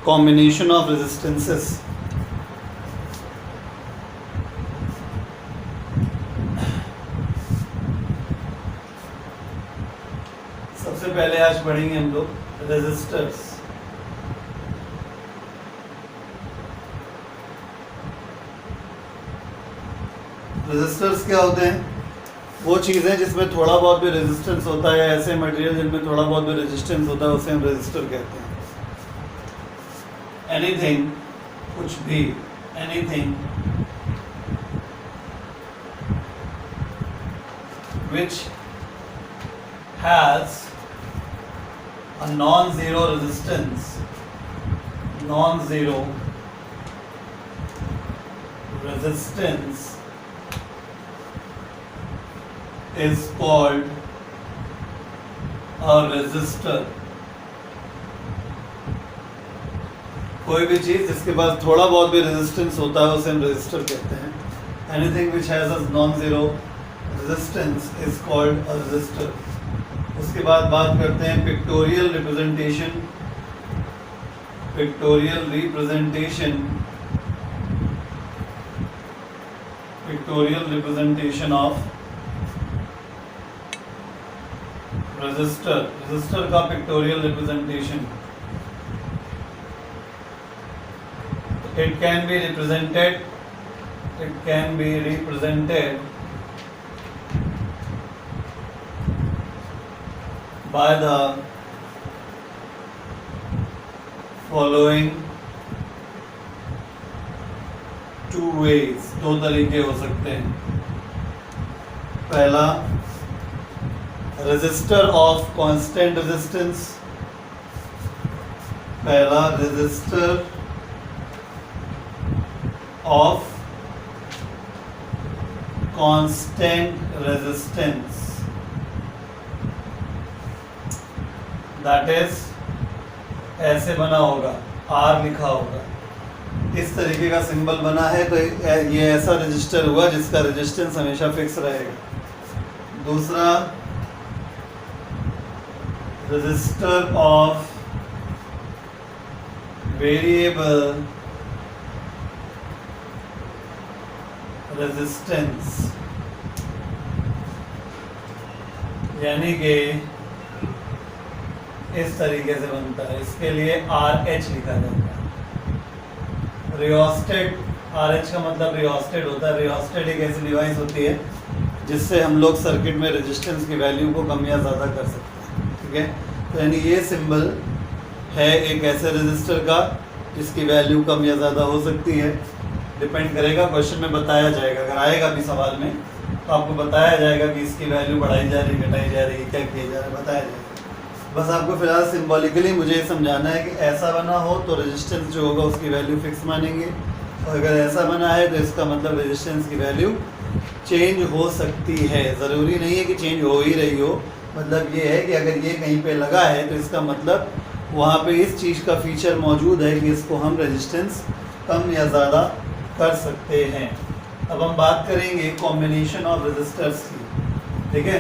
combination of resistances. सबसे पहले आज पढ़ेंगे हम लोग रेजिस्टर्स। रेजिस्टर्स क्या होते हैं? वो चीज़ें जिसमें थोड़ा बहुत भी रेजिस्टेंस होता है, ऐसे मटेरियल जिनमें थोड़ा बहुत भी रेजिस्टेंस होता है, उसे हम रेजिस्टर कहते हैं। एनीथिंग, कुछ भी, anything which has a non-zero resistance, non-zero resistance is called a resistor. कोई भी चीज़ जिसके पास थोड़ा बहुत भी रेजिस्टेंस होता है उसे हम रेजिस्टर कहते हैं। Anything which has a non-zero resistance is called a resistor. उसके बाद बात करते हैं pictorial representation. Pictorial representation, pictorial representation of resistor. Resistor का pictorial representation, it can be represented by the following two ways। दो तरीके हो सकते हैं। पहला, रेजिस्टर ऑफ कांस्टेंट रेजिस्टेंस। पहला, resistor of constant resistance, that is ऐसे बना होगा, R लिखा होगा, इस तरीके का सिंबल बना है तो ये ऐसा रजिस्टर हुआ जिसका रेजिस्टेंस हमेशा फिक्स रहेगा। दूसरा, रजिस्टर ऑफ वेरिएबल रेजिस्टेंस, यानी कि इस तरीके से बनता है। इसके लिए RH लिखा जाता है। रियोस्टेट, RH का मतलब रियोस्टेट होता है। रियोस्टेट एक ऐसी डिवाइस होती है जिससे हम लोग सर्किट में रेजिस्टेंस की वैल्यू को कम या ज़्यादा कर सकते हैं। ठीक है, तो यानी ये सिंबल है एक ऐसे रजिस्टर का जिसकी वैल्यू कम या ज़्यादा हो सकती है। डिपेंड करेगा, क्वेश्चन में बताया जाएगा, अगर आएगा भी सवाल में तो आपको बताया जाएगा कि इसकी वैल्यू बढ़ाई जा रही, घटाई जा रही, क्या किया जा रहा है, बताया जाएगा। बस आपको फिलहाल सिंबॉलिकली मुझे ये समझाना है कि ऐसा बना हो तो रेजिस्टेंस जो होगा उसकी वैल्यू फिक्स मानेंगे, और अगर ऐसा बना है तो इसका मतलब रेजिस्टेंस की वैल्यू चेंज हो सकती है। ज़रूरी नहीं है कि चेंज हो ही रही हो, मतलब ये है कि अगर ये कहीं पे लगा है तो इसका मतलब वहाँ पे इस चीज़ का फीचर मौजूद है कि इसको हम रेजिस्टेंस कम या ज़्यादा कर सकते हैं। अब हम बात करेंगे कॉम्बिनेशन ऑफ रेजिस्टर्स की। ठीक है,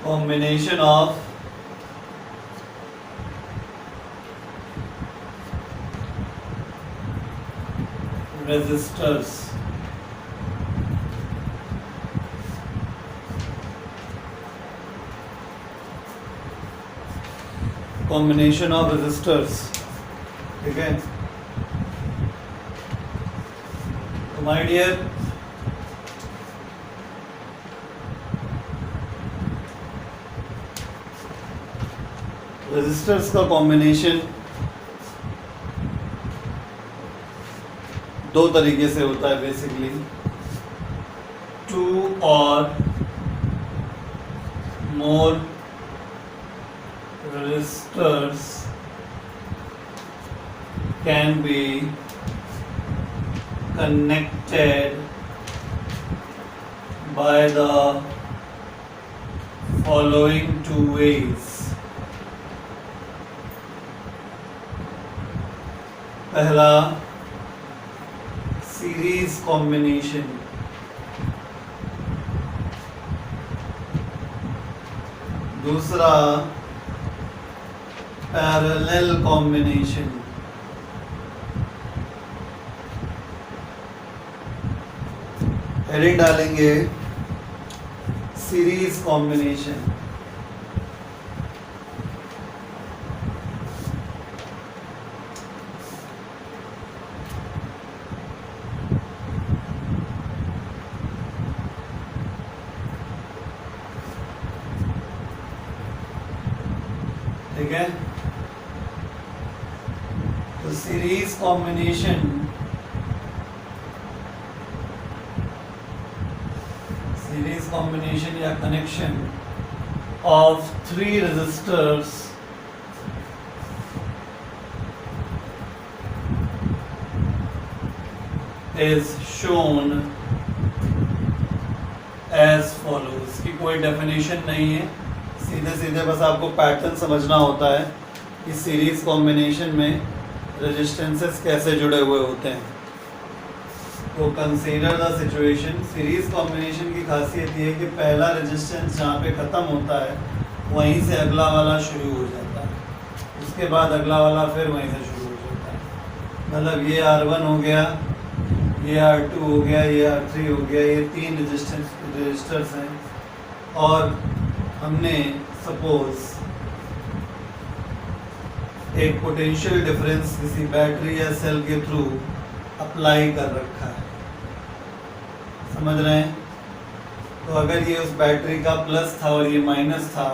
combination of resistors। Combination of resistors. ठीक है, तो माय डियर, रेजिस्टर्स का कॉम्बिनेशन दो तरीके से होता है basically. Two or more resistors can be connected by the following two ways। पहला, सीरीज कॉम्बिनेशन, दूसरा पैरेलल कॉम्बिनेशन, हेडिंग डालेंगे सीरीज कॉम्बिनेशन। ठीक है, तो सीरीज कॉम्बिनेशन, सीरीज कॉम्बिनेशन या connection of 3 resistors is shown as follows। की कोई definition नहीं है, सीधे सीधे बस आपको पैटर्न समझना होता है कि सीरीज कॉम्बिनेशन में रेजिस्टेंसेस कैसे जुड़े हुए होते हैं। तो consider the situation, series combination की खासियत ये है कि पहला रेजिस्टेंस जहाँ पे ख़त्म होता है वहीं से अगला वाला शुरू हो जाता है, उसके बाद अगला वाला फिर वहीं से शुरू हो जाता है। मतलब ये R1 हो गया, ये R2 हो गया, ये R3 हो गया, ये 3 रजिस्टर्स हैं और हमने सपोज एक पोटेंशियल डिफरेंस किसी बैटरी या सेल के थ्रू अप्लाई कर रखा है, समझ रहे हैं। तो अगर ये उस बैटरी का प्लस था और ये माइनस था,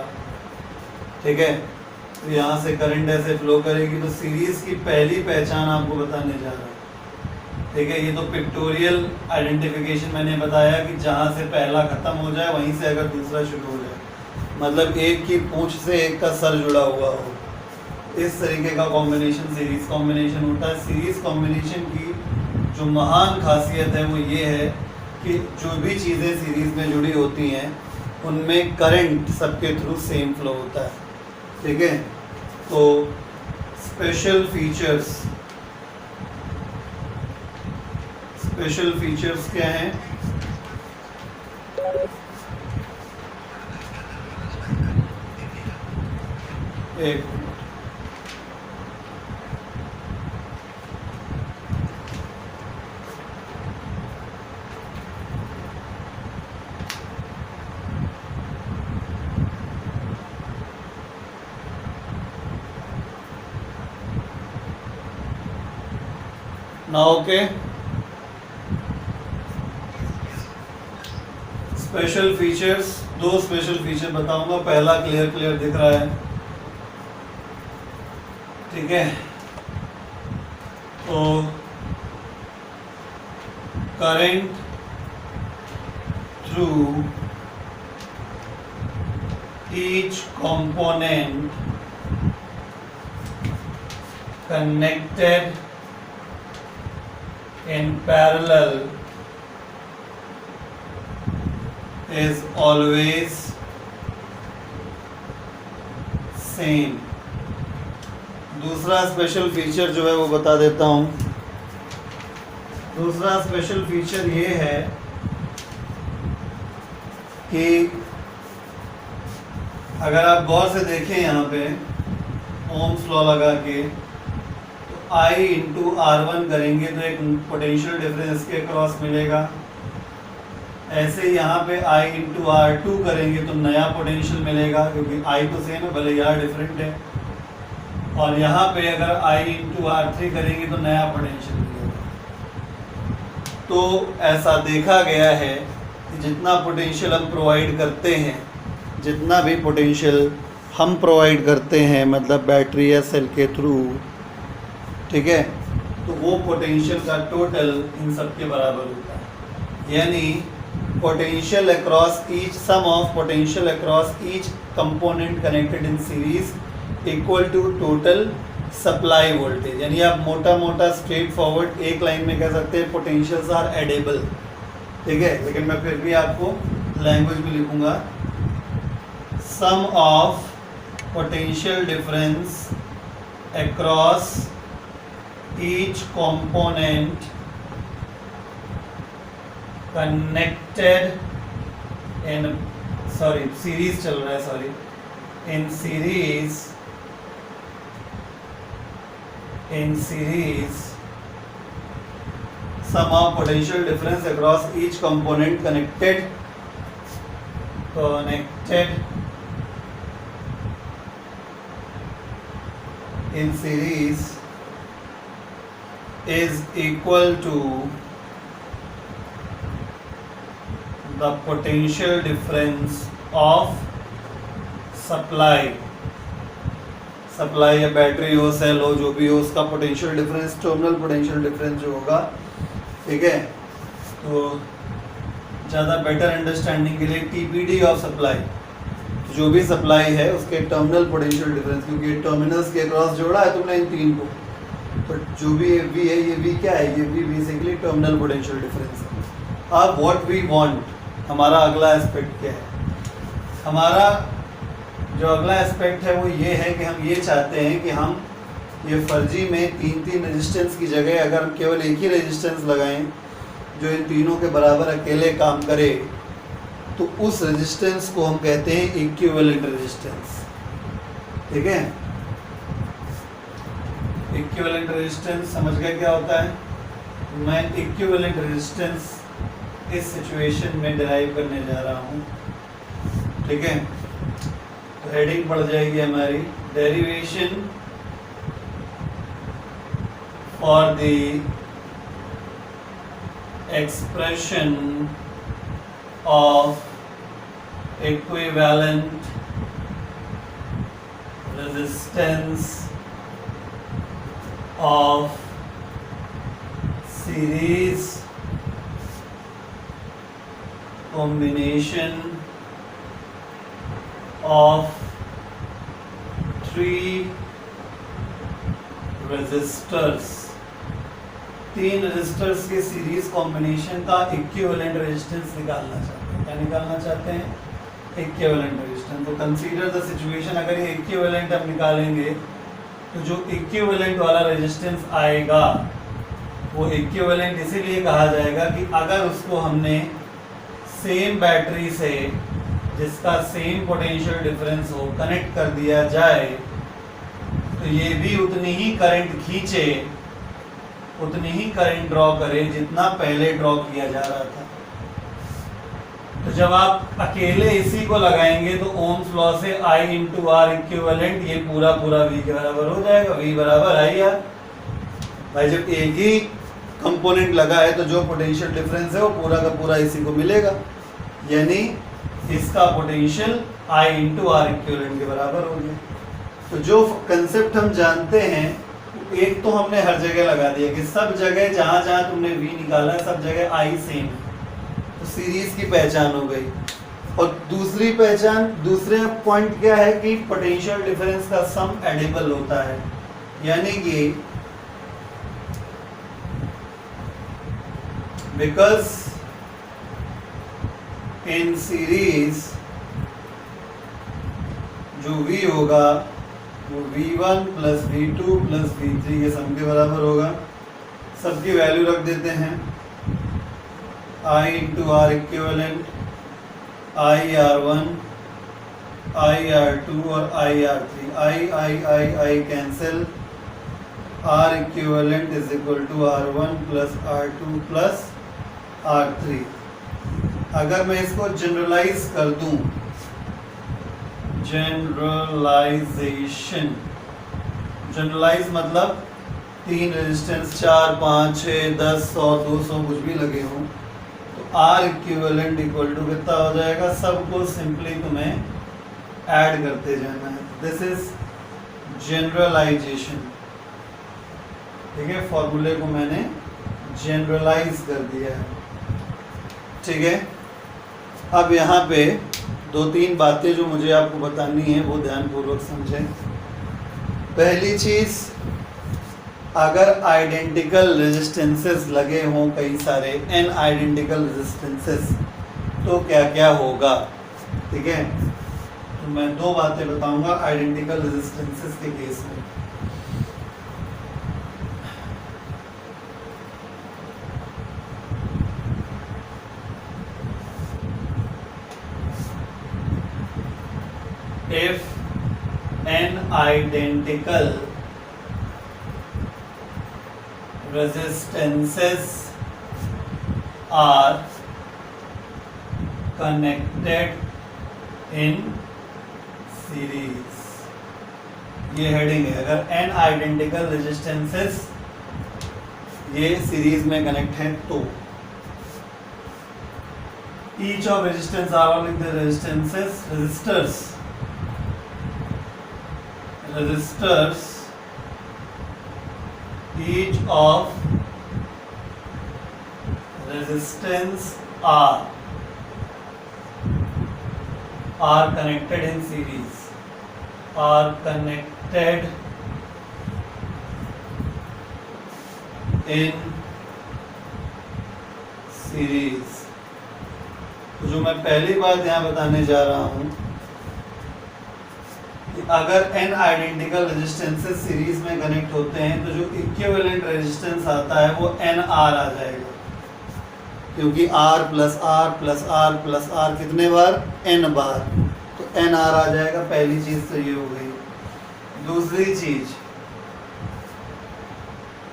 ठीक है, तो यहाँ से करंट ऐसे फ्लो करेगी। तो सीरीज की पहली पहचान आपको बताने जा रहा हूँ, ठीक है। ये तो पिक्टोरियल आइडेंटिफिकेशन मैंने बताया कि जहाँ से पहला ख़त्म हो जाए वहीं से अगर दूसरा शुरू हो जाए, मतलब एक की पूंछ से एक का सर जुड़ा हुआ हो, इस तरीके का कॉम्बिनेशन सीरीज कॉम्बिनेशन होता है। सीरीज कॉम्बिनेशन की जो महान खासियत है वो ये है कि जो भी चीज़ें सीरीज में जुड़ी होती हैं उनमें करंट सबके थ्रू सेम फ्लो होता है, ठीक है। तो स्पेशल फीचर्स क्या हैं? एक ना okay, special features, 2 special feature बताऊंगा। पहला क्लियर दिख रहा है, ठीक है। तो current through each component connected in parallel is always same। दूसरा स्पेशल फीचर जो है वो बता देता हूँ। दूसरा स्पेशल फीचर ये है कि अगर आप गौर से देखें यहाँ पे ओम्स लॉ लगा के, तो I इंटू R1 करेंगे तो एक पोटेंशियल डिफरेंस के क्रॉस मिलेगा। ऐसे यहाँ पे I इंटू R2 करेंगे तो नया पोटेंशियल मिलेगा, क्योंकि I तो सेम है भले यार डिफरेंट है। और यहाँ पे अगर I इंटू R3 करेंगे तो नया पोटेंशियल मिलेगा। तो ऐसा देखा गया है कि जितना पोटेंशियल हम प्रोवाइड करते हैं, जितना भी पोटेंशियल हम प्रोवाइड करते हैं, मतलब बैटरी या सेल के थ्रू, ठीक है, तो वो पोटेंशियल का टोटल इन सब के बराबर होता है। यानी potential across each, sum of potential across each component connected in series equal to total supply voltage. यानी आप मोटा मोटा स्ट्रेट फॉरवर्ड एक लाइन में कह सकते हैं पोटेंशियल्स आर एडेबल, ठीक है। लेकिन मैं फिर भी आपको लैंग्वेज में लिखूंगा, sum of potential difference across each component connected in series चल रहा है, in series sum of potential difference across each component connected in series is equal to the potential difference of supply या battery हो, cell हो, जो भी हो, उसका potential difference, terminal potential difference जो होगा, ठीक है। तो ज़्यादा बेटर अंडरस्टैंडिंग के लिए टीपीडी ऑफ सप्लाई, जो भी सप्लाई है उसके टर्मिनल पोटेंशियल डिफरेंस, क्योंकि टर्मिनल्स के क्रॉस जोड़ा है तुमने इन तीन को, तो जो भी ये वी है, ये वी क्या है, ये V basically terminal potential difference है। अब व्हाट वी वांट, हमारा अगला एस्पेक्ट क्या है? हमारा जो अगला एस्पेक्ट है वो ये है कि हम ये चाहते हैं कि हम ये फर्जी में तीन रेजिस्टेंस की जगह अगर हम केवल एक ही रेजिस्टेंस लगाएं जो इन तीनों के बराबर अकेले काम करे, तो उस रेजिस्टेंस को हम कहते हैं इक्विवेलेंट रेजिस्टेंस। ठीक है, इक्विवेलेंट रेजिस्टेंस समझ गए क्या होता है? मैं इक्विवेलेंट रेजिस्टेंस इस सिचुएशन में डिराइव करने जा रहा हूँ। ठीक है, तो हेडिंग पड़ जाएगी हमारी derivation for the expression of equivalent resistance of series combination of 3 resistors, 3 resistors के सीरीज कॉम्बिनेशन का इक्विवेलेंट रेजिस्टेंस निकालना चाहते हैं। क्या निकालना चाहते हैं? Equivalent resistance. तो कंसीडर द सिचुएशन, अगर ये इक्विवेलेंट हम निकालेंगे तो जो इक्विवेलेंट वाला रेजिस्टेंस आएगा वो इक्विवेलेंट इसीलिए कहा जाएगा कि अगर उसको हमने सेम बैटरी से जिसका सेम पोटेंशियल डिफरेंस हो कनेक्ट कर दिया जाए तो ये भी उतनी ही करंट खींचे, उतनी ही करंट ड्रॉ करे जितना पहले ड्रॉ किया जा रहा था। तो जब आप अकेले इसी को लगाएंगे तो ओम्स लॉ से I इंटू आर इक्विवेलेंट ये पूरा V के बराबर हो जाएगा। V बराबर I आर। भाई जब एक ही कंपोनेंट लगा है तो जो पोटेंशियल डिफरेंस है वो पूरा का पूरा इसी को मिलेगा, यानी इसका potential I into R equivalent के बराबर हो गया। तो जो कंसेप्ट हम जानते हैं एक तो हमने हर जगह लगा दिया कि सब जगह जहां जहां तुमने V निकाला है सब जगह I सेम है, तो सीरीज की पहचान हो गई। और दूसरी पहचान, दूसरे पॉइंट क्या है कि पोटेंशियल डिफरेंस का सम एडिबल होता है, यानी कि because in series जो V होगा वो V1 plus V2 plus V3 के सम के बराबर होगा। सबकी वैल्यू रख देते हैं, I into R equivalent, IR1, IR2 और IR3, I cancel, R equivalent is equal to R1 plus R2 plus R3। अगर मैं इसको जनरलाइज कर दूं, जनरलाइजेशन, जनरलाइज मतलब 3 रेजिस्टेंस 4, 5, 6, 10, 100, 200 कुछ भी लगे हों, तो R इक्विवेलेंट इक्वल टू कितना हो जाएगा? सबको सिंपली तुम्हें ऐड करते जाना है। This is generalisation. ठीक है, फॉर्मूले को मैंने जनरलाइज कर दिया है। ठीक है, अब यहाँ पे 2-3 बातें जो मुझे आपको बतानी है वो ध्यानपूर्वक समझें। पहली चीज़, अगर आइडेंटिकल रेजिस्टेंसेस लगे हों कई सारे n आइडेंटिकल रेजिस्टेंसेस, तो क्या क्या होगा? ठीक है, तो मैं 2 बातें बताऊंगा आइडेंटिकल रेजिस्टेंसेस के केस में। if n identical resistances are connected in series, ये हेडिंग है। अगर n आइडेंटिकल रेजिस्टेंसेस ये सीरीज में कनेक्ट है तो each of resistance are all the resistors each of resistance are connected in series, are connected in series। तो जो मैं पहली बात यहाँ बताने जा रहा हूँ कि अगर n आइडेंटिकल रेजिस्टेंसेस सीरीज में कनेक्ट होते हैं तो जो इक्विवेलेंट रेजिस्टेंस आता है वो NR आ जाएगा, क्योंकि R plus R plus R plus R कितने बार? n बार, तो NR आ जाएगा। पहली चीज तो ये हो गई। दूसरी चीज,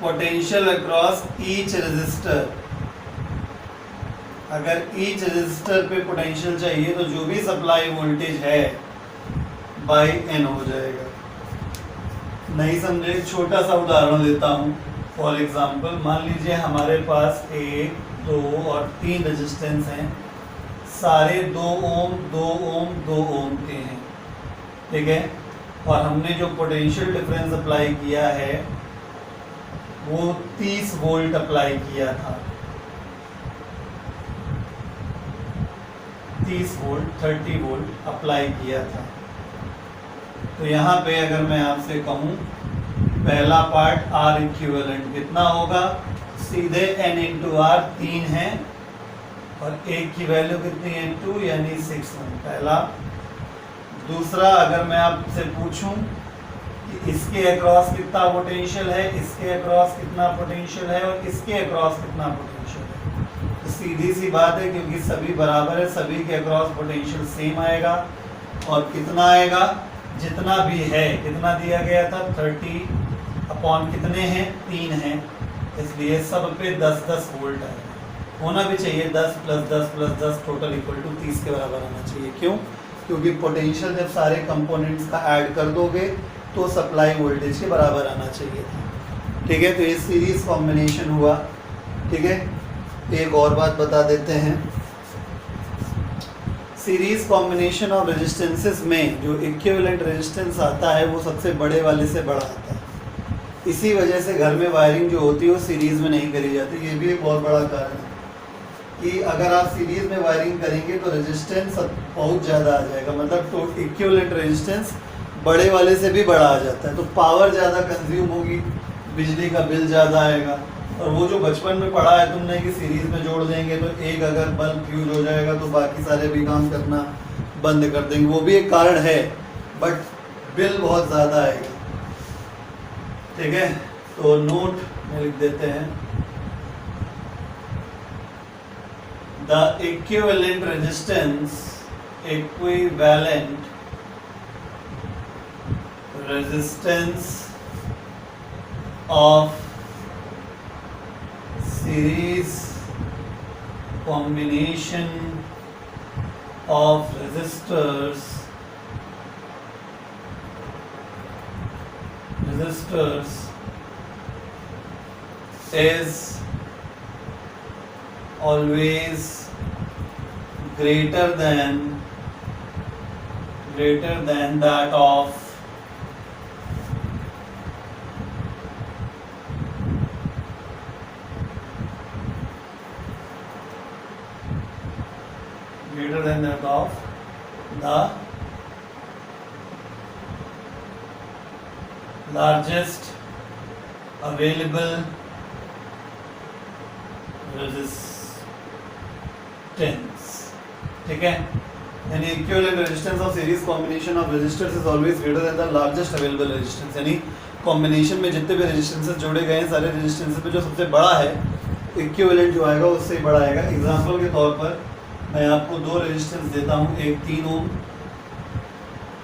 पोटेंशियल अक्रॉस ईच रेजिस्टर। अगर ईच रेजिस्टर पे पोटेंशियल चाहिए तो जो भी सप्लाई वोल्टेज है बाई n हो जाएगा। नहीं समझे, एक छोटा सा उदाहरण देता हूँ। फॉर एग्जांपल, मान लीजिए हमारे पास 1, 2 और 3 रेजिस्टेंस हैं, सारे 2 ओम 2 ओम 2 ओम के हैं, ठीक है। और हमने जो पोटेंशियल डिफरेंस अप्लाई किया है वो 30 वोल्ट अप्लाई किया था। 30 वोल्ट 30 वोल्ट अप्लाई किया था। तो यहाँ पे अगर मैं आपसे कहूँ पहला पार्ट R इक्विवेलेंट कितना होगा, सीधे n इंटू आर 3 है और एक की वैल्यू कितनी है 2, यानी 6 पहला। दूसरा, अगर मैं आपसे पूछूं कि इसके अक्रॉस कितना पोटेंशियल है, इसके अक्रॉस कितना पोटेंशियल है और इसके अक्रॉस कितना पोटेंशियल है, तो सीधी सी बात है क्योंकि सभी बराबर है, सभी के अक्रॉस पोटेंशियल सेम आएगा। और कितना आएगा? जितना भी है, कितना दिया गया था 30 अपॉन कितने हैं 3 हैं, इसलिए सब पे 10-10 वोल्ट आएगा। होना भी चाहिए 10 + 10 + 10 टोटल इक्वल टू 30 के बराबर आना चाहिए। क्यों? क्योंकि पोटेंशियल जब सारे कंपोनेंट्स का ऐड कर दोगे तो सप्लाई वोल्टेज के बराबर आना चाहिए था, ठीक है। तो ये सीरीज कॉम्बिनेशन हुआ, ठीक है। एक और बात बता देते हैं, सीरीज कॉम्बिनेशन ऑफ रेजिस्टेंसेस में जो इक्विवेलेंट रेजिस्टेंस आता है वो सबसे बड़े वाले से बड़ा आता है। इसी वजह से घर में वायरिंग जो होती है वो सीरीज में नहीं करी जाती। ये भी एक बहुत बड़ा कारण है कि अगर आप सीरीज में वायरिंग करेंगे तो रेजिस्टेंस बहुत ज़्यादा आ जाएगा, मतलब तो इक्विवेलेंट रेजिस्टेंस बड़े वाले से भी बड़ा आ जाता है, तो पावर ज़्यादा कंज्यूम होगी, बिजली का बिल ज़्यादा आएगा। और वो जो बचपन में पढ़ा है तुमने कि सीरीज में जोड़ देंगे तो एक अगर बल्ब फ्यूज हो जाएगा तो बाकी सारे भी काम करना बंद कर देंगे, वो भी एक कारण है, बट बिल बहुत ज़्यादा आएगा, ठीक है। तो नोट में लिख देते हैं, the equivalent resistance, equivalent resistance of series combination of resistors is always greater than that of the largest available resistance, ठीक है। यानी equivalent resistance of series combination of resistors is always greater than the largest available resistance. यानी combination में जितने भी resistances जोड़े गए हैं सारे रेजिस्टेंसेस में जो सबसे बड़ा है इक्विवेलेंट जो आएगा उससे बड़ा आएगा। एग्जांपल के तौर पर मैं आपको 2 रेजिस्टेंस देता हूँ, एक 3 ओम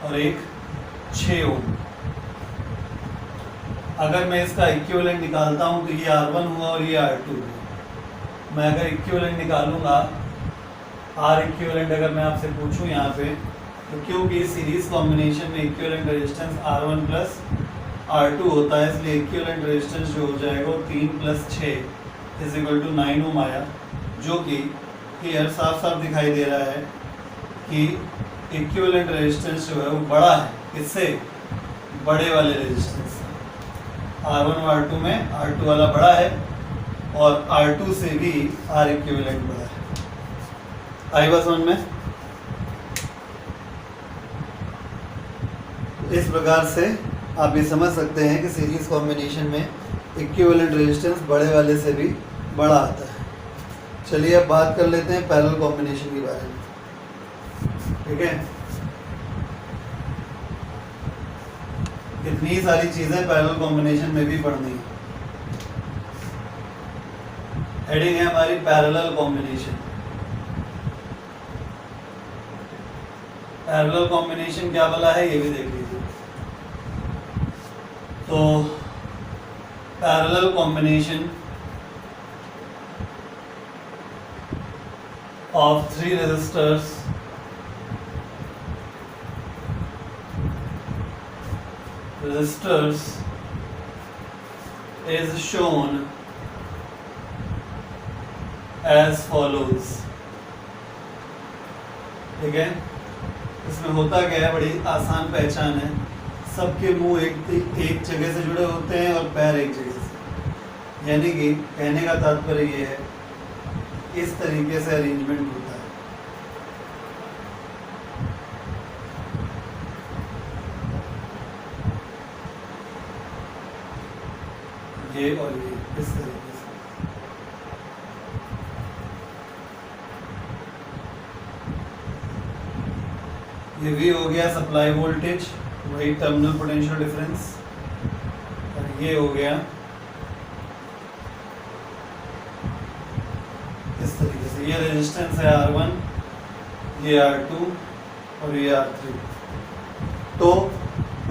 और एक 6 ओम। अगर मैं इसका इक्विवेलेंट निकालता हूँ तो ये R1 हुआ और ये R2 हुआ। मैं अगर इक्विवेलेंट निकालूंगा, R इक्विवेलेंट अगर मैं आपसे पूछूं यहाँ पे, तो क्योंकि सीरीज कॉम्बिनेशन में equivalent resistance R1 plus R2 होता है, इसलिए इक्विवेलेंट रेजिस्टेंस जो हो जाएगा वो 3 + 6 = 9 ओम आया, जो कि क्लियर साफ साफ दिखाई दे रहा है कि इक्विवेलेंट रेजिस्टेंस जो है वो बड़ा है। इससे बड़े वाले रेजिस्टेंस R1 और R2 में R2 वाला बड़ा है और R2 से भी R इक्विवेलेंट बड़ा है। आई बात समझ में? इस प्रकार से आप ये समझ सकते हैं कि सीरीज कॉम्बिनेशन में इक्विवेलेंट रेजिस्टेंस बड़े वाले से भी बड़ा आता है। चलिए अब बात कर लेते हैं पैरेलल कॉम्बिनेशन के बारे में। ठीक है, इतनी सारी चीजें पैरेलल कॉम्बिनेशन में भी पढ़नी है। हेडिंग है हमारी पैरेलल कॉम्बिनेशन। पैरेलल कॉम्बिनेशन क्या वाला है ये भी देख लीजिए। तो parallel combination of 3 resistors is shown as follows। ठीक है, इसमें होता क्या है, बड़ी आसान पहचान है। सबके मुंह एक जगह से जुड़े होते हैं और पैर एक जगह से, यानी कि कहने का तात्पर्य ये है इस तरीके से अरेंजमेंट होता है। ये और ये इस तरीके से। ये V हो गया सप्लाई वोल्टेज, वही टर्मिनल पोटेंशियल डिफरेंस, और ये हो गया इस तरीके से। ये रेजिस्टेंस है R1, ये R2 और ये R3। तो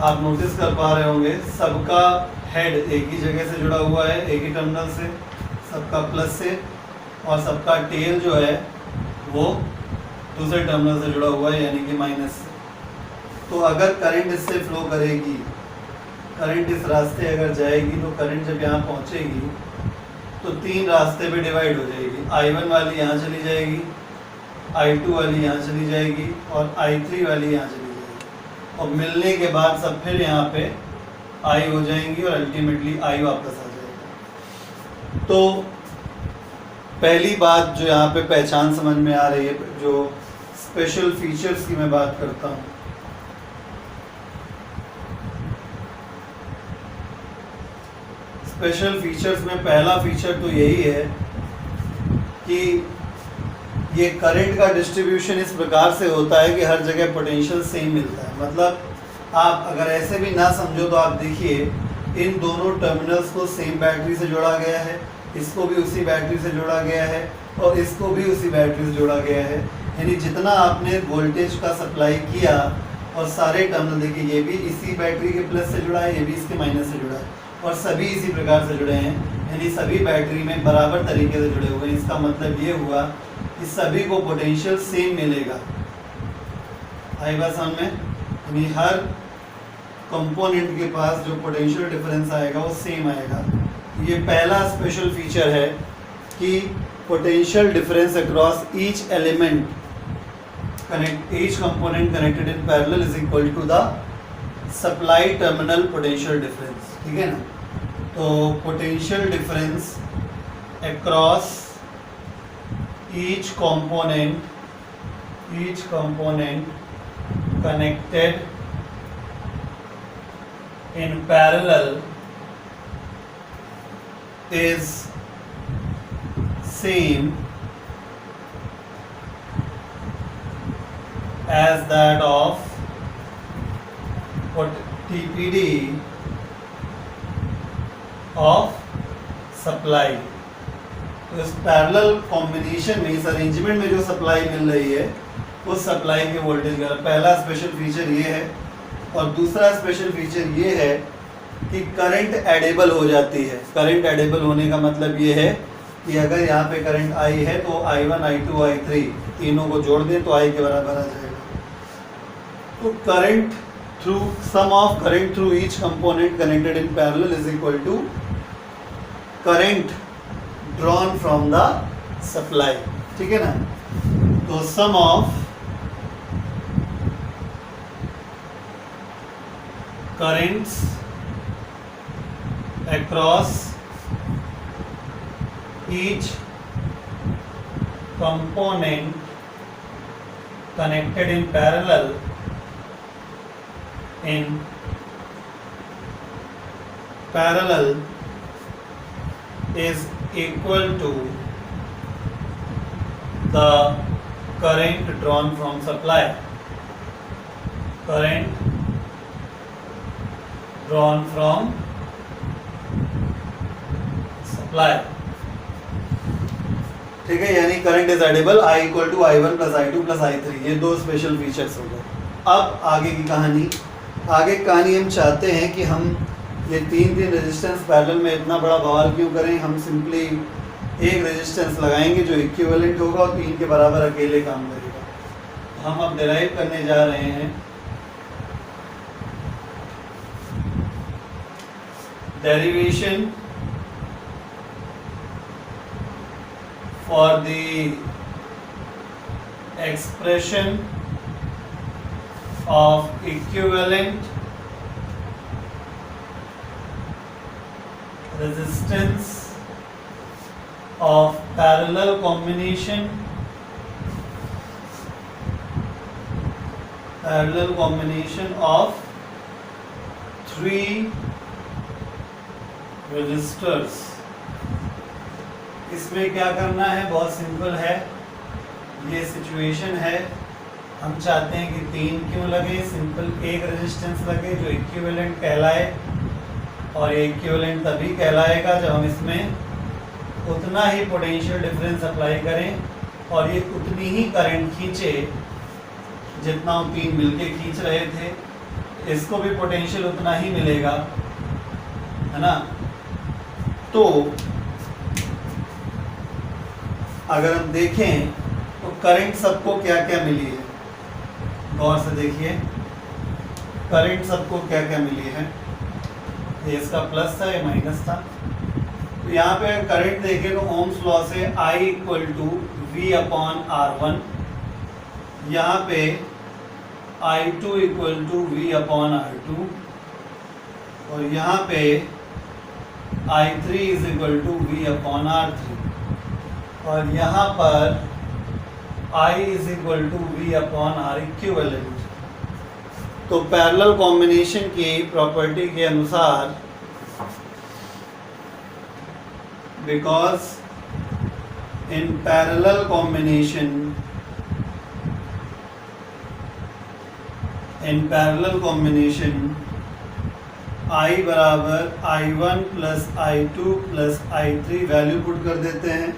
आप नोटिस कर पा रहे होंगे सबका हेड एक ही जगह से जुड़ा हुआ है, एक ही टर्मिनल से, सबका प्लस से, और सबका टेल जो है वो दूसरे टर्मिनल से जुड़ा हुआ है, यानी कि माइनस से। तो अगर करंट इससे फ्लो करेगी, करंट इस रास्ते अगर जाएगी, तो करंट जब यहाँ पहुँचेगी तो 3 रास्ते पे डिवाइड हो जाएगी। I1 वाली यहाँ चली जाएगी, I2 वाली यहाँ चली जाएगी और I3 वाली यहाँ चली जाएगी, और मिलने के बाद सब फिर यहाँ पे I हो जाएंगी और अल्टीमेटली I वापस आ जाएगा। तो पहली बात जो यहाँ पे पहचान समझ में आ रही है, जो स्पेशल फीचर्स की मैं बात करता हूँ, स्पेशल फीचर्स में पहला फीचर तो यही है कि ये करंट का डिस्ट्रीब्यूशन इस प्रकार से होता है कि हर जगह पोटेंशियल सेम मिलता है। मतलब आप अगर ऐसे भी ना समझो तो आप देखिए, इन दोनों टर्मिनल्स को सेम बैटरी से जोड़ा गया है, इसको भी उसी बैटरी से जोड़ा गया है और इसको भी उसी बैटरी से जोड़ा गया है। यानी जितना आपने वोल्टेज का सप्लाई किया और सारे टर्मिनल देखिए, ये भी इसी बैटरी के प्लस से जुड़ा है, ये भी इसके माइनस से जुड़ा है, और सभी इसी प्रकार से जुड़े हैं, यानी सभी बैटरी में बराबर तरीके से जुड़े हुए हैं। इसका मतलब ये हुआ कि सभी को पोटेंशियल सेम मिलेगा। आई बात समझ में? यानी हर कंपोनेंट के पास जो पोटेंशियल डिफरेंस आएगा वो सेम आएगा। ये पहला स्पेशल फीचर है कि potential difference across each element each component connected in parallel is equal to the supply terminal potential difference। ठीक है ना? तो potential difference across each component connected in parallel is same as that of TPD of supply। तो इस parallel combination में, इस arrangement में जो सप्लाई मिल रही है उस सप्लाई के वोल्टेज का। पहला स्पेशल फीचर ये है, और दूसरा स्पेशल फीचर ये है कि करंट एडेबल हो जाती है। करंट एडेबल होने का मतलब ये है कि अगर यहाँ पे करंट आई है तो I1, I2, I3 तीनों को जोड़ दें तो I के बराबर आ जाएगा। तो current through sum of current through each component connected in parallel is equal to current drawn from the supply. ठीक है ना? तो sum of currents across each component connected in parallel is equal to the current drawn from supply. Current drawn from supply। ठीक है, यानी current is addable I equal to I1 plus I2 plus I3। ये दो special features हो गए। अब आगे की कहानी, हम चाहते हैं कि हम ये तीन रेजिस्टेंस पैरेलल में इतना बड़ा बवाल क्यों करें। हम सिंपली एक रेजिस्टेंस लगाएंगे जो इक्विवेलेंट होगा और तीन के बराबर अकेले काम करेगा। हम अब डिराइव करने जा रहे हैं derivation for the expression of equivalent resistance of parallel combination of three resistors. इसमें क्या करना है, बहुत सिंपल है। ये सिचुएशन है, हम चाहते हैं कि तीन क्यों लगे, सिंपल एक रेजिस्टेंस लगे जो इक्विवेलेंट कहलाए, और ये इक्विवेलेंट तभी कहलाएगा जब हम इसमें उतना ही पोटेंशियल डिफरेंस अप्लाई करें और ये उतनी ही करंट खींचे जितना वो तीन मिलके खींच रहे थे। इसको भी पोटेंशियल उतना ही मिलेगा, है ना? तो अगर हम देखें तो करंट सबको क्या क्या मिली है, गौर से देखिए। करंट सबको क्या क्या मिली है, ये इसका प्लस था, ये माइनस था। तो यहाँ पे करंट देखें तो ओम्स लॉ से I इक्वल टू V/R1, यहाँ पे I2 इक्वल टू V/R2, और यहाँ पे I3 is equal to V/R3, और यहाँ पर I is equal to V/R equivalent. तो पैरेलल कॉम्बिनेशन की प्रॉपर्टी के अनुसार, because in parallel combination I बराबर I1 plus I2 plus I3 value put कर देते हैं,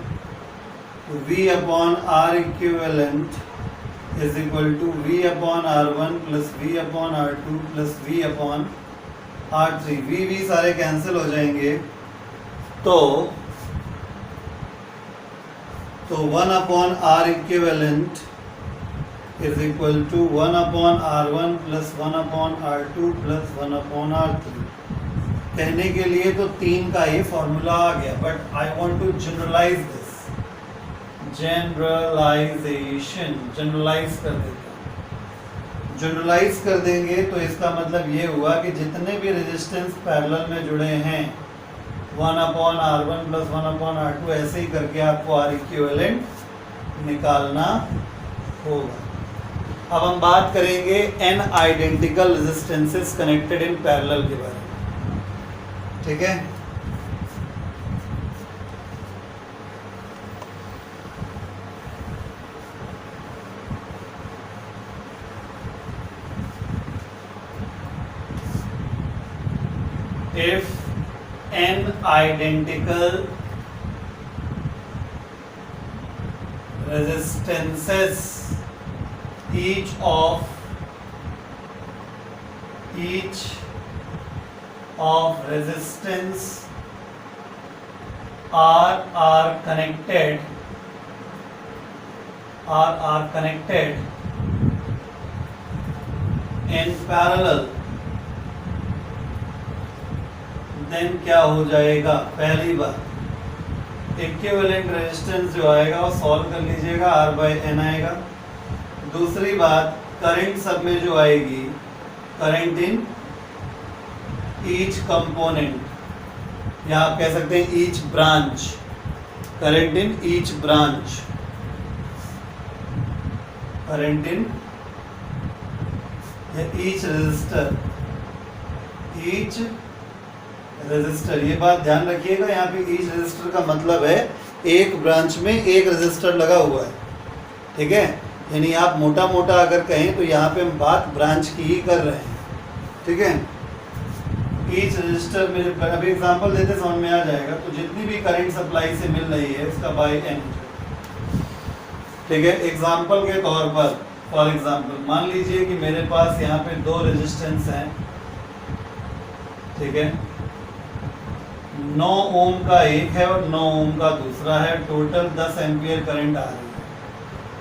तो V/R equivalent is equal to V/R1 plus V/R2 plus V/R3। V सारे कैंसिल हो जाएंगे, तो 1/R equivalent is equal to 1/R1 plus 1/R2 plus 1/R3। कहने के लिए तो तीन का ही फॉर्मूला आ गया, but I want to generalise this. Generalise कर देते हैं। जनरलाइज कर देंगे तो इसका मतलब ये हुआ कि जितने भी रेजिस्टेंस पैरेलल में जुड़े हैं 1/R1 प्लस 1/R2 ऐसे ही करके आपको R इक्विवेलेंट निकालना होगा। अब हम बात करेंगे n identical resistances connected in parallel के बारे में, ठीक है? If n identical resistances each of resistance are connected in parallel, then क्या हो जाएगा? पहली बात इक्विवेलेंट रेजिस्टेंस जो आएगा वो सॉल्व कर लीजिएगा, R/N आएगा। दूसरी बात करंट सब में जो आएगी, करंट इन ईच कंपोनेंट, या आप कह सकते हैं each branch, current in each branch, current in each resistor, ये बात ध्यान रखिएगा। यहाँ पे ईच रजिस्टर का मतलब है एक ब्रांच में एक रजिस्टर लगा हुआ है, ठीक है। यानी आप मोटा मोटा अगर कहें तो यहाँ पे हम बात ब्रांच की ही कर रहे हैं, ठीक है। ईच रजिस्टर में अभी एग्जांपल देते समझ में आ जाएगा। तो जितनी भी करंट सप्लाई से मिल रही है उसका बाय N, ठीक है। एग्जांपल के तौर पर, फॉर एग्जांपल मान लीजिए कि मेरे पास यहाँ पे दो रेजिस्टेंस हैं, ठीक है। 9 ओम का एक है और 9 ओम का दूसरा है, टोटल 10 एम्पियर करंट आ रही है।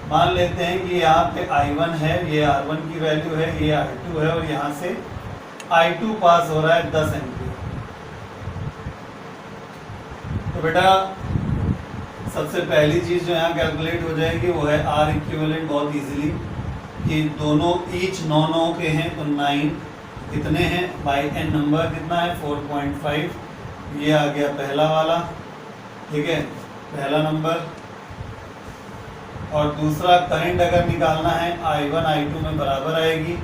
मान लेते हैं कि यहाँ पे I1 है, ये R1 की वैल्यू है, ये I2 है और यहाँ से I2 पास हो रहा है 10 एम्पियर। तो बेटा सबसे पहली चीज़ जो यहाँ कैलकुलेट हो जाएगी वो है R इक्विवेलेंट, बहुत इजीली, कि दोनों ईच 9 के हैं तो 9 कितने हैं बाई N नंबर कितना है 4.5, ये आ गया पहला वाला, ठीक है, पहला नंबर। और दूसरा करंट अगर निकालना है I1 I2 में बराबर आएगी,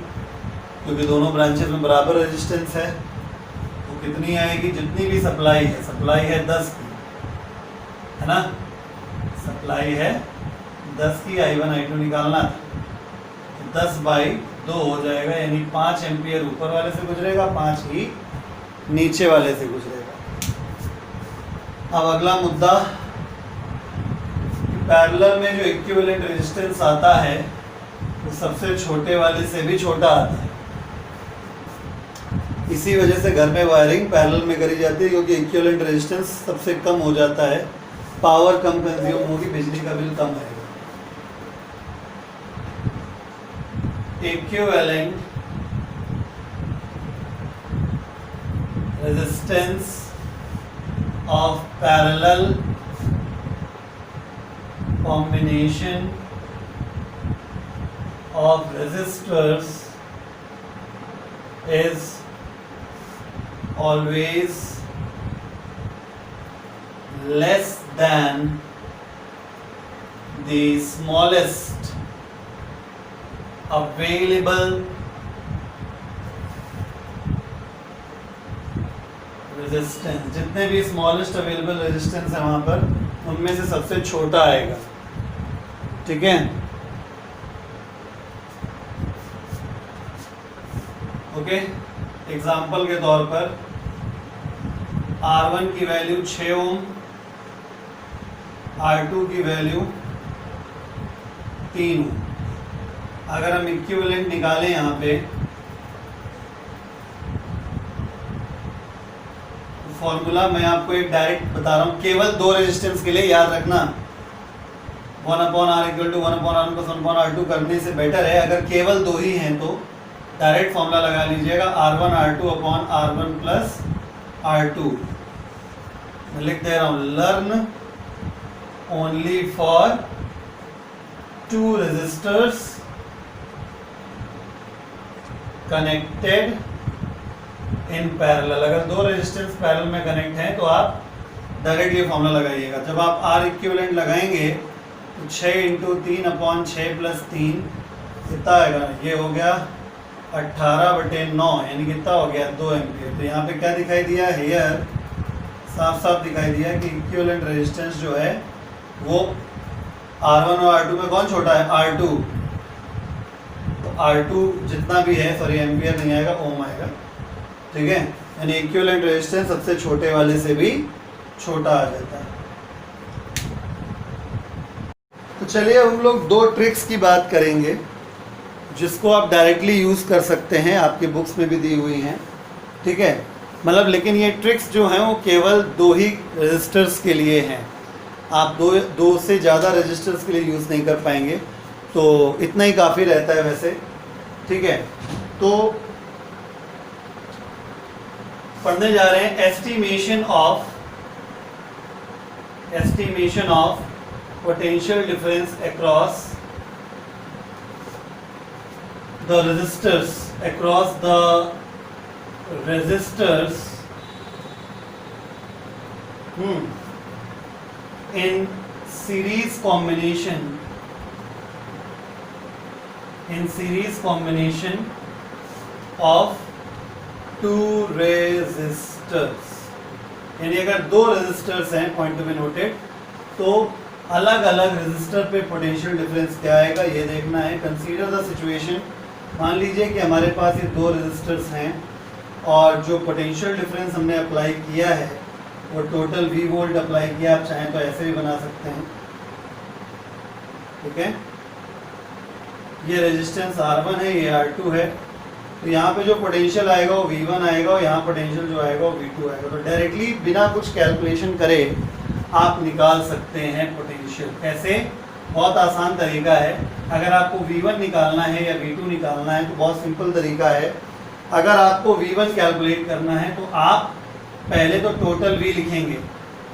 क्योंकि दोनों ब्रांचेस में बराबर रेजिस्टेंस है, तो कितनी आएगी? जितनी भी सप्लाई है, सप्लाई है 10 की, है ना, सप्लाई है 10 की, I1 I2 निकालना था, तो 10/2 हो जाएगा, यानी 5 एम्पियर ऊपर वाले से गुजरेगा, 5 ही नीचे वाले से गुजरेगा। अब अगला मुद्दा, पैरेलल में जो इक्विवेलेंट रेजिस्टेंस आता है वो सबसे छोटे वाले से भी छोटा आता है। इसी वजह से घर में वायरिंग पैरेलल में करी जाती है, क्योंकि इक्विवेलेंट रेजिस्टेंस सबसे कम हो जाता है, पावर कम कंज्यूम होगी, बिजली का बिल कम आएगा। Equivalent resistance of parallel combination of resistors is always less than the smallest available resistance. जितने भी स्मॉलेस्ट अवेलेबल रेजिस्टेंस है वहां पर, उनमें से सबसे छोटा आएगा, ठीक है। ओके, एग्जांपल के तौर पर R1 की वैल्यू 6 ओम, R2 की वैल्यू 3 ओम। अगर हम इक्विवेलेंट निकालें यहाँ पे, फॉर्मूला मैं आपको एक डायरेक्ट बता रहा हूँ, केवल दो रेजिस्टेंस के लिए याद रखना, 1/R = 1/R1 + 1/R2 करने से बेटर है अगर केवल दो ही हैं तो डायरेक्ट फॉर्मूला लगा लीजिएगा, R1 R2/R1 + R2। मैं लिख दे रहा हूँ, learn only for 2 resistors connected in parallel. अगर दो रेजिस्टेंस पैरेलल में कनेक्ट हैं तो आप डायरेक्ट ये फॉर्मूला लगाइएगा। जब आप R इक्विवेलेंट लगाएंगे तो 6 × 3/6 + 3 कितना आएगा? ये हो गया 18/9, यानी कितना हो गया? 2 एम्पियर। तो यहाँ पे क्या दिखाई दिया है? हियर साफ साफ दिखाई दिया कि इक्विवेलेंट रेजिस्टेंस जो है वो R1 और R2 में कौन छोटा है? R2। तो R2 जितना भी है, सॉरी एम्पियर नहीं आएगा, ओम आएगा, ठीक है। यानी इक्विवेलेंट रेजिस्टेंस सबसे छोटे वाले से भी छोटा आ जाता है। तो चलिए हम लोग 2 ट्रिक्स की बात करेंगे जिसको आप डायरेक्टली यूज़ कर सकते हैं, आपके बुक्स में भी दी हुई हैं, ठीक है। मतलब लेकिन ये ट्रिक्स जो हैं वो केवल 2 ही रजिस्टर्स के लिए हैं, आप दो से ज़्यादा रजिस्टर्स के लिए यूज़ नहीं कर पाएंगे, तो इतना ही काफ़ी रहता है वैसे, ठीक है। तो पढ़ने जा रहे हैं estimation of potential difference across the resistors in series combination of 2 resistors। यानी अगर 2 रेजिस्टर्स हैं, पॉइंट टू बी नोटेड, तो अलग अलग रेजिस्टर पे पोटेंशियल डिफरेंस क्या आएगा ये देखना है। कंसीडर द सिचुएशन, मान लीजिए कि हमारे पास ये 2 रेजिस्टर्स हैं और जो पोटेंशियल डिफरेंस हमने अप्लाई किया है वो टोटल V वोल्ट अप्लाई किया, आप चाहें तो ऐसे भी बना सकते हैं, ठीक है। ये रेजिस्टेंस R1 है, ये R2 है, तो यहाँ पे जो पोटेंशियल आएगा वो V1 आएगा और यहाँ पोटेंशियल जो आएगा वो V2 आएगा। तो डायरेक्टली बिना कुछ कैलकुलेशन करे आप निकाल सकते हैं पोटेंशियल। कैसे? बहुत आसान तरीका है। अगर आपको V1 निकालना है या V2 निकालना है तो बहुत सिंपल तरीका है। अगर आपको V1 कैलकुलेट करना है तो आप पहले तो टोटल V लिखेंगे,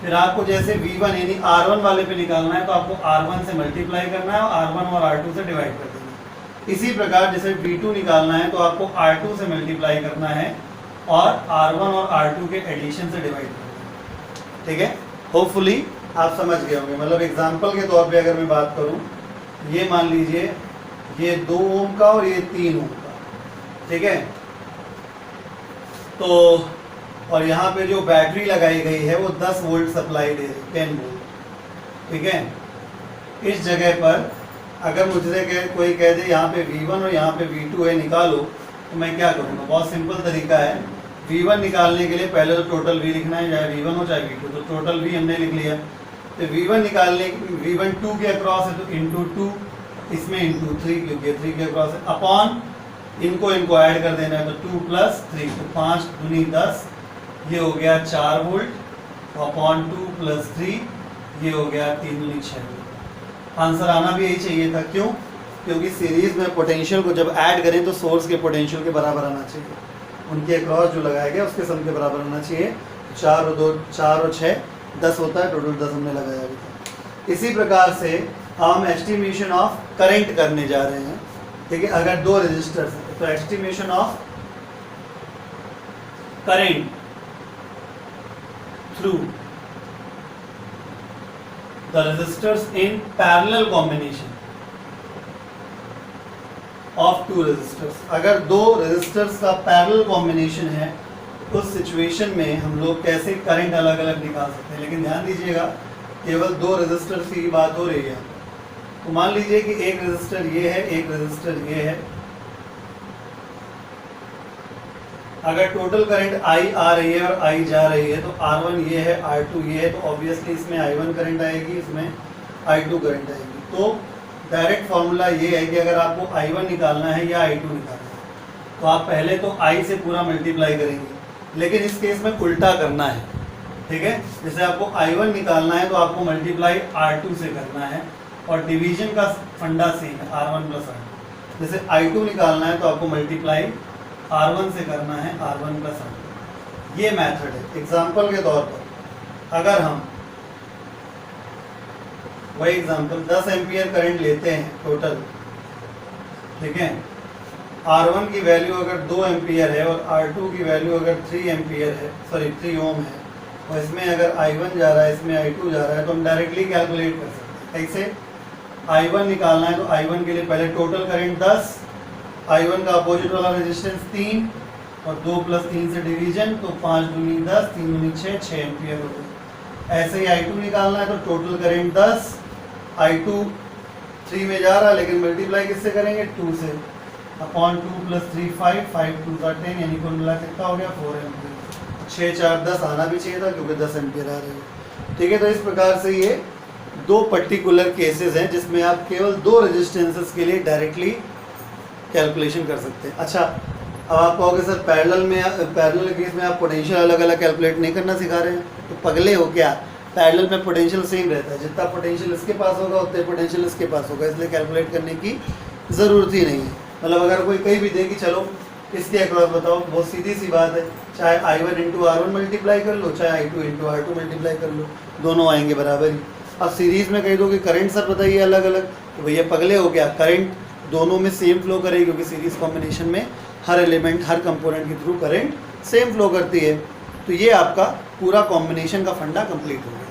फिर आपको जैसे V1 यानी R1 वाले पे निकालना है तो आपको R1 से मल्टीप्लाई करना है और R1 और R2 से डिवाइड कर देना। इसी प्रकार जैसे V2 निकालना है तो आपको R2 से मल्टीप्लाई करना है और R1 और R2 के एडिशन से डिवाइड करना है, ठीक है। होपफुली आप समझ गए होंगे। मतलब एग्जाम्पल के तौर पे अगर मैं बात करूं, ये मान लीजिए ये 2 ओम का और ये 3 ओम का, ठीक है। तो और यहाँ पे जो बैटरी लगाई गई है वो 10 वोल्ट सप्लाई दे रही, 10 वोल्ट, ठीक है। इस जगह पर अगर मुझसे कोई कह दे यहाँ पे V1 और यहाँ पे V2 है, निकालो, तो मैं क्या करूँगा? बहुत सिंपल तरीका है। V1 निकालने के लिए पहले तो टोटल V लिखना है, चाहे V1 हो चाहे V2। तो टोटल V हमने लिख लिया। तो V1 निकालने, V1 2 के अक्रॉस है तो इंटू 2, इसमें इंटू 3 क्योंकि 3 के अक्रॉस है, अपॉन इनको ऐड कर देना है तो 2 + 3, तो 5 दूनी 10, ये हो गया 4 वोल्ट, अपॉन 2 + 3, ये हो गया 3 दूनी 6 वोल्ट। आंसर आना भी यही चाहिए था। क्यों? क्योंकि सीरीज में पोटेंशियल को जब ऐड करें तो सोर्स के पोटेंशियल के बराबर आना चाहिए, उनके अक्रॉस जो लगाया गया उसके सम के बराबर होना चाहिए। 4 और 6 10 होता है, टोटल 10 हमने लगाया अभी तक। इसी प्रकार से हम एस्टिमेशन ऑफ करंट करने जा रहे हैं, ठीक है। अगर 2 रेजिस्टर्स हैं तो estimation of current through the resistors in parallel combination of 2 resistors. अगर 2 रेजिस्टर्स का पैरेलल कॉम्बिनेशन है उस सिचुएशन में हम लोग कैसे करंट अलग अलग निकाल सकते हैं। लेकिन ध्यान दीजिएगा, केवल 2 रेजिस्टर्स की बात हो रही है। तो मान लीजिए कि एक रेजिस्टर ये है, एक रेजिस्टर ये है। अगर टोटल करंट I आ रही है और I जा रही है तो R1 ये है, R2 ये है, तो ऑब्वियसली इसमें I1 करंट आएगी, इसमें I2 करंट आएगी। तो डायरेक्ट फॉर्मूला ये है कि अगर आपको I1 निकालना है या I2 निकालना है तो आप पहले तो I से पूरा मल्टीप्लाई करेंगे, लेकिन इस केस में उल्टा करना है, ठीक है। जैसे आपको I1 निकालना है तो आपको मल्टीप्लाई R2 से करना है और डिवीजन का फंडा सेम है, R1 + R2। जैसे I2 निकालना है तो आपको मल्टीप्लाई R1 से करना है, R1 + R2। ये मेथड है। एग्जाम्पल के तौर पर अगर हम वही एग्जाम्पल 10 एम्पियर करंट लेते हैं टोटल, ठीक है। R1 की वैल्यू अगर 2 एम्पियर है और R2 की वैल्यू अगर 3 एम्पियर है, सॉरी 3 ओम है, और इसमें अगर I1 जा रहा है, इसमें I2 जा रहा है, तो हम डायरेक्टली कैलकुलेट कर सकते हैं। कैसे? I1 निकालना है तो I1 के लिए पहले टोटल करंट 10, I1 का अपोजिट वाला रेजिस्टेंस 3 और 2 + 3 से डिवीजन, तो 5 दूनी 10, 3 दूनी 6 एम्पियर हो गए। ऐसे ही I2 निकालना है तो टोटल करंट 10, I2 3 में जा रहा है लेकिन मल्टीप्लाई किससे करेंगे? 2 से, अपॉन 2 + 3 5, 5 2 10, यानी कुल मिला कितना हो गया? 4 एम्पियर। 6 4 10 आना भी चाहिए था क्योंकि 10 एम्पियर आ रहे हैं, ठीक है। तो इस प्रकार से ये 2 पर्टिकुलर केसेस हैं जिसमें आप केवल 2 रेजिस्टेंसेस के लिए डायरेक्टली कैलकुलेशन कर सकते हैं। अच्छा, अब आप कहोगे सर पैरेलल केस में आप पोटेंशियल अलग अलग कैलकुलेट नहीं करना सिखा रहे हैं, तो पगले हो क्या? पैरेलल में पोटेंशियल सेम रहता है, जितना पोटेंशियल इसके पास होगा उतने पोटेंशियल इसके पास होगा, इसलिए कैलकुलेट करने की ज़रूरत ही नहीं है। मतलब अगर कोई कहीं भी दे कि चलो इसके अक्रॉस बताओ, बहुत सीधी सी बात है, चाहे I1 इंटू R1 मल्टीप्लाई कर लो, चाहे I2 इंटू R2 मल्टीप्लाई कर लो, दोनों आएंगे बराबर ही। अब सीरीज़ में कह दो कि करंट सर बताइए अलग अलग, तो भैया पगले हो गया, करंट दोनों में सेम फ्लो करेगी, क्योंकि सीरीज़ कॉम्बिनेशन में हर एलिमेंट हर कंपोनेंट के थ्रू करंट सेम फ्लो करती है। तो ये आपका पूरा कॉम्बिनेशन का फंडा कंप्लीट हो गया।